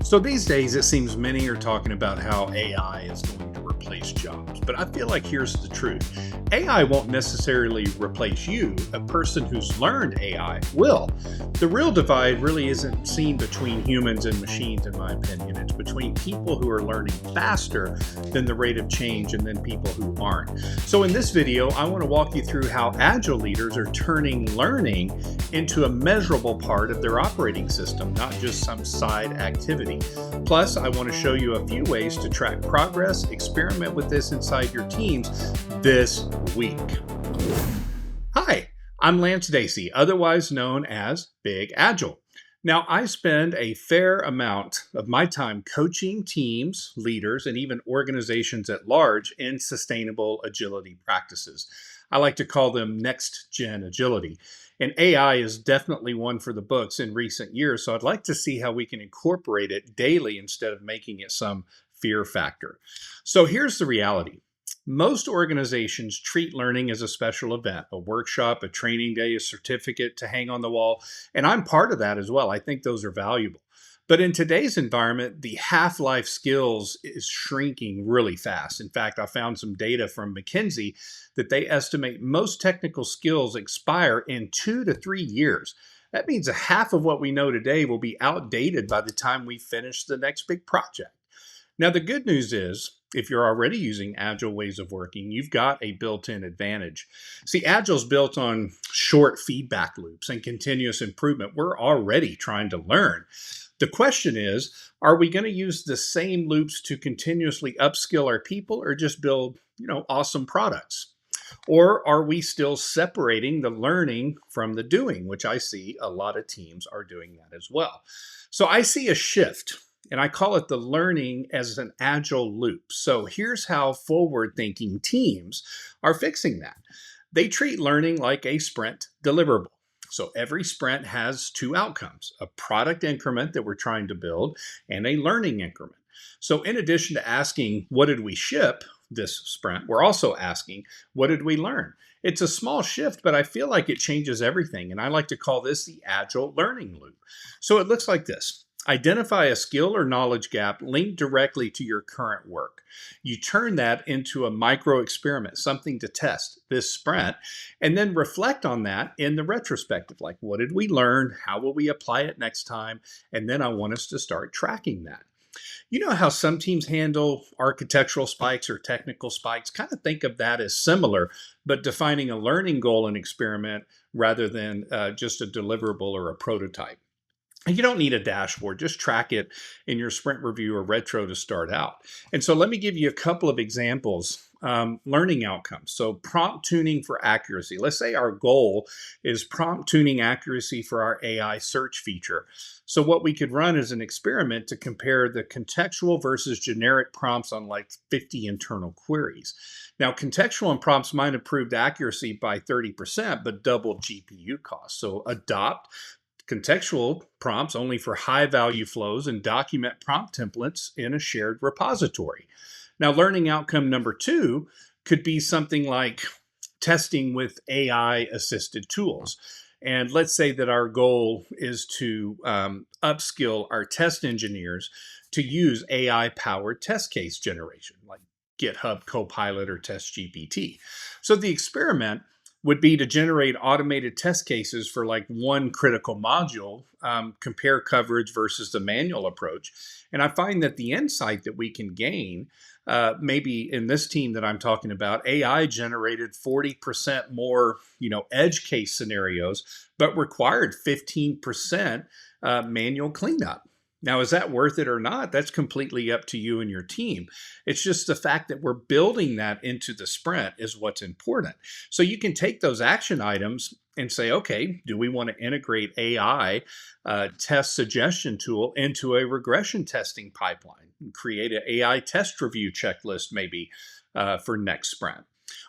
So these days, it seems many are talking about how AI is going to replace jobs. But I feel like here's the truth: AI won't necessarily replace you. A person who's learned AI will. The real divide really isn't seen between humans and machines, in my opinion. It's between people who are learning faster than the rate of change and then people who aren't. So in this video, I want to walk you through how Agile leaders are turning learning into a measurable part of their operating system, not just some side activity. Plus, I want to show you a few ways to track progress, experiment with this inside your teams this week. Hi, I'm Lance Dacy, otherwise known as Big Agile. Now, I spend a fair amount of my time coaching teams, leaders, and even organizations at large in sustainable agility practices. I like to call them next-gen agility. And AI is definitely one for the books in recent years, so I'd like to see how we can incorporate it daily instead of making it some fear factor. So here's the reality. Most organizations treat learning as a special event, a workshop, a training day, a certificate to hang on the wall, and I'm part of that as well. I think those are valuable. But in today's environment, the half-life skills is shrinking really fast. In fact, I found some data from McKinsey that they estimate most technical skills expire in 2 to 3 years. That means a half of what we know today will be outdated by the time we finish the next big project. Now, the good news is, if you're already using Agile ways of working, you've got a built-in advantage. See, Agile's built on short feedback loops and continuous improvement. We're already trying to learn. The question is, are we going to use the same loops to continuously upskill our people or just build, awesome products? Or are we still separating the learning from the doing, which I see a lot of teams are doing that as well. So I see a shift, and I call it the learning as an agile loop. So here's how forward-thinking teams are fixing that. They treat learning like a sprint deliverable. So every sprint has two outcomes: a product increment that we're trying to build and a learning increment. So in addition to asking, what did we ship this sprint, we're also asking, what did we learn? It's a small shift, but I feel like it changes everything. And I like to call this the agile learning loop. So it looks like this. Identify a skill or knowledge gap linked directly to your current work. You turn that into a micro experiment, something to test this sprint, and then reflect on that in the retrospective. Like, what did we learn? How will we apply it next time? And then I want us to start tracking that. You know how some teams handle architectural spikes or technical spikes? Kind of think of that as similar, but defining a learning goal and experiment rather than just a deliverable or a prototype. You don't need a dashboard, just track it in your sprint review or retro to start out. And so let me give you a couple of examples. Learning outcomes. So prompt tuning for accuracy. Let's say our goal is prompt tuning accuracy for our AI search feature. So what we could run is an experiment to compare the contextual versus generic prompts on like 50 internal queries. Now, contextual and prompts might improve accuracy by 30%, but double GPU costs. So adopt contextual prompts only for high value flows and document prompt templates in a shared repository. Now, learning outcome number 2 could be something like testing with AI assisted tools. And let's say that our goal is to upskill our test engineers to use AI powered test case generation, like GitHub Copilot or TestGPT. So the experiment would be to generate automated test cases for like one critical module, compare coverage versus the manual approach. And I find that the insight that we can gain, maybe in this team that I'm talking about, AI generated 40% more, edge case scenarios, but required 15% manual cleanup. Now, is that worth it or not? That's completely up to you and your team. It's just the fact that we're building that into the sprint is what's important. So you can take those action items and say, okay, do we want to integrate AI test suggestion tool into a regression testing pipeline and create an AI test review checklist maybe for next sprint?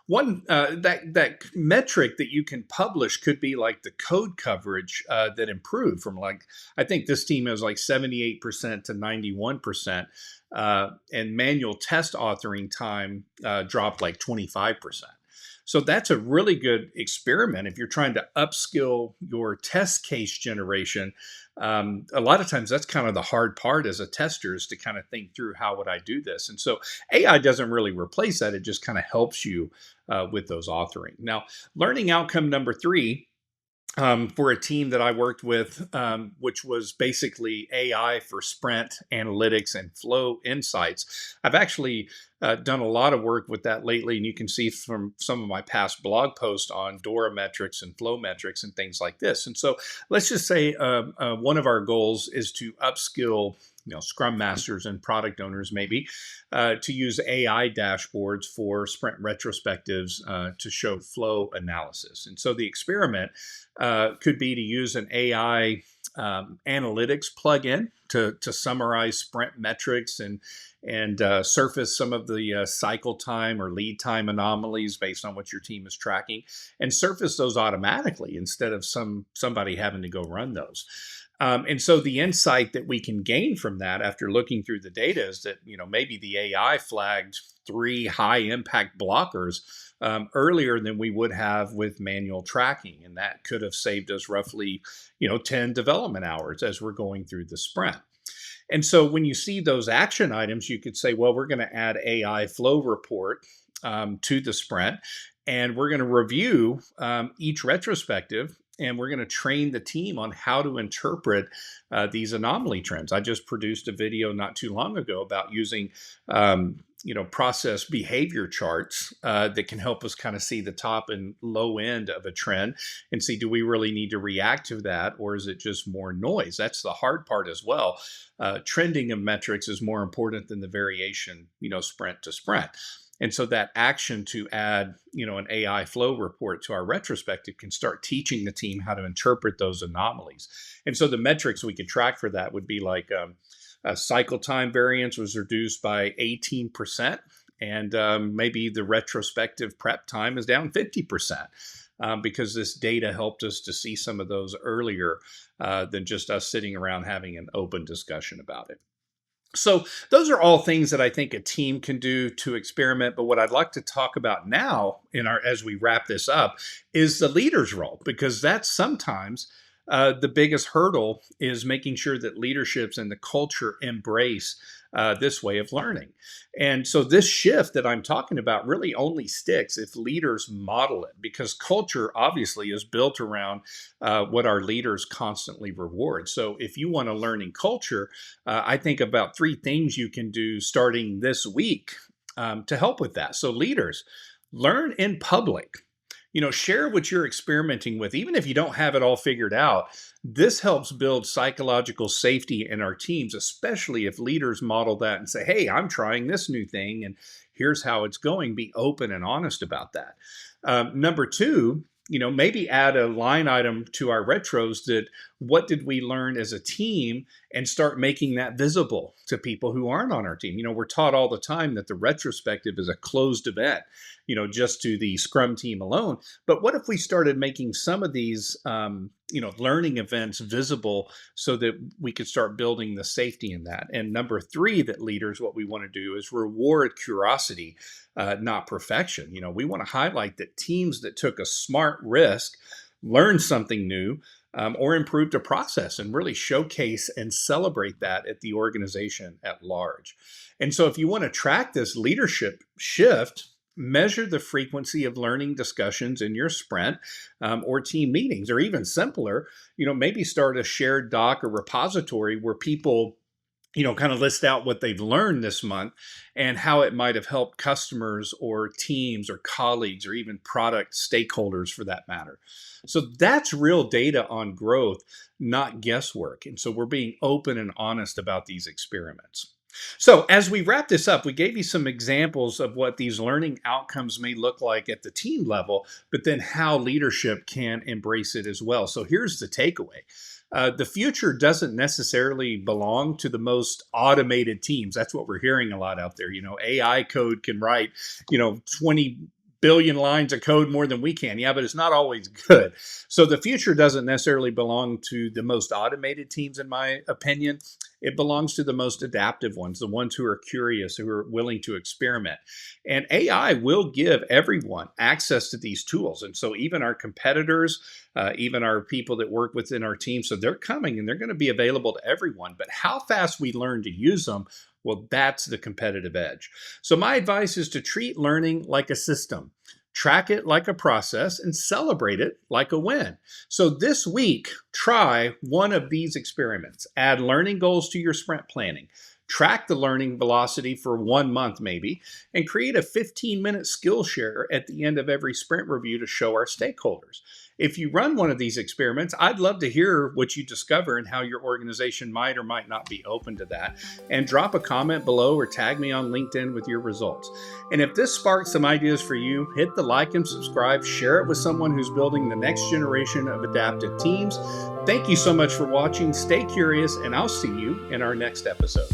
One that metric that you can publish could be like the code coverage that improved from I think this team has like 78% to 91%, and manual test authoring time dropped like 25%. So that's a really good experiment if you're trying to upskill your test case generation A lot of times that's kind of the hard part as a tester, is to kind of think through, how would I do this? And so AI doesn't really replace that. It just kind of helps you with those authoring. Now, learning outcome number three, for a team that I worked with, which was basically AI for sprint analytics and flow insights. I've actually done a lot of work with that lately, and you can see from some of my past blog posts on Dora metrics and flow metrics and things like this. And so let's just say one of our goals is to upskill, Scrum masters and product owners maybe, to use AI dashboards for sprint retrospectives to show flow analysis. And so the experiment could be to use an AI analytics plugin to summarize sprint metrics and surface some of the cycle time or lead time anomalies based on what your team is tracking, and surface those automatically instead of somebody having to go run those. And so the insight that we can gain from that after looking through the data is that, maybe the AI flagged 3 high impact blockers earlier than we would have with manual tracking. And that could have saved us roughly, 10 development hours as we're going through the sprint. And so when you see those action items, you could say, well, we're going to add AI flow report to the sprint, and we're going to review each retrospective, and we're going to train the team on how to interpret these anomaly trends. I just produced a video not too long ago about using process behavior charts that can help us kind of see the top and low end of a trend and see, do we really need to react to that, or is it just more noise? That's the hard part as well. Trending of metrics is more important than the variation, sprint to sprint. And so that action to add, an AI flow report to our retrospective can start teaching the team how to interpret those anomalies. And so the metrics we could track for that would be like cycle time variance was reduced by 18%, and maybe the retrospective prep time is down 50%. Because this data helped us to see some of those earlier than just us sitting around having an open discussion about it. So those are all things that I think a team can do to experiment. But what I'd like to talk about now as we wrap this up is the leader's role, because that's sometimes the biggest hurdle, is making sure that leaderships and the culture embrace this way of learning. And so this shift that I'm talking about really only sticks if leaders model it, because culture obviously is built around what our leaders constantly reward. So if you want a learning culture, I think about 3 things you can do starting this week to help with that. So leaders, learn in public. Share what you're experimenting with, even if you don't have it all figured out. This helps build psychological safety in our teams, especially if leaders model that and say, hey, I'm trying this new thing and here's how it's going. Be open and honest about that. Number 2, maybe add a line item to our retros that, what did we learn as a team, and start making that visible to people who aren't on our team. We're taught all the time that the retrospective is a closed event, just to the Scrum team alone. But what if we started making some of these, learning events visible so that we could start building the safety in that? And number 3, that leaders, what we want to do is reward curiosity, not perfection. We want to highlight that teams that took a smart risk, learned something new, or improved a process, and really showcase and celebrate that at the organization at large. And so if you want to track this leadership shift, measure the frequency of learning discussions in your sprint or team meetings, or even simpler, maybe start a shared doc or repository where people kind of list out what they've learned this month and how it might have helped customers or teams or colleagues or even product stakeholders for that matter. So that's real data on growth, not guesswork. And so we're being open and honest about these experiments. So as we wrap this up, we gave you some examples of what these learning outcomes may look like at the team level, but then how leadership can embrace it as well. So here's the takeaway. The future doesn't necessarily belong to the most automated teams. That's what we're hearing a lot out there. AI code can write, 20 billion lines of code more than we can. Yeah, but it's not always good. So the future doesn't necessarily belong to the most automated teams, in my opinion. It belongs to the most adaptive ones, the ones who are curious, who are willing to experiment. And AI will give everyone access to these tools. And so even our competitors, even our people that work within our team, so they're coming and they're going to be available to everyone. But how fast we learn to use them, well, that's the competitive edge. So my advice is to treat learning like a system. Track it like a process and celebrate it like a win. So this week, try one of these experiments. Add learning goals to your sprint planning. Track the learning velocity for 1 month maybe, and create a 15-minute skill share at the end of every sprint review to show our stakeholders. If you run one of these experiments, I'd love to hear what you discover and how your organization might or might not be open to that. And drop a comment below or tag me on LinkedIn with your results. And if this sparks some ideas for you, hit the like and subscribe, share it with someone who's building the next generation of adaptive teams. Thank you so much for watching. Stay curious, and I'll see you in our next episode.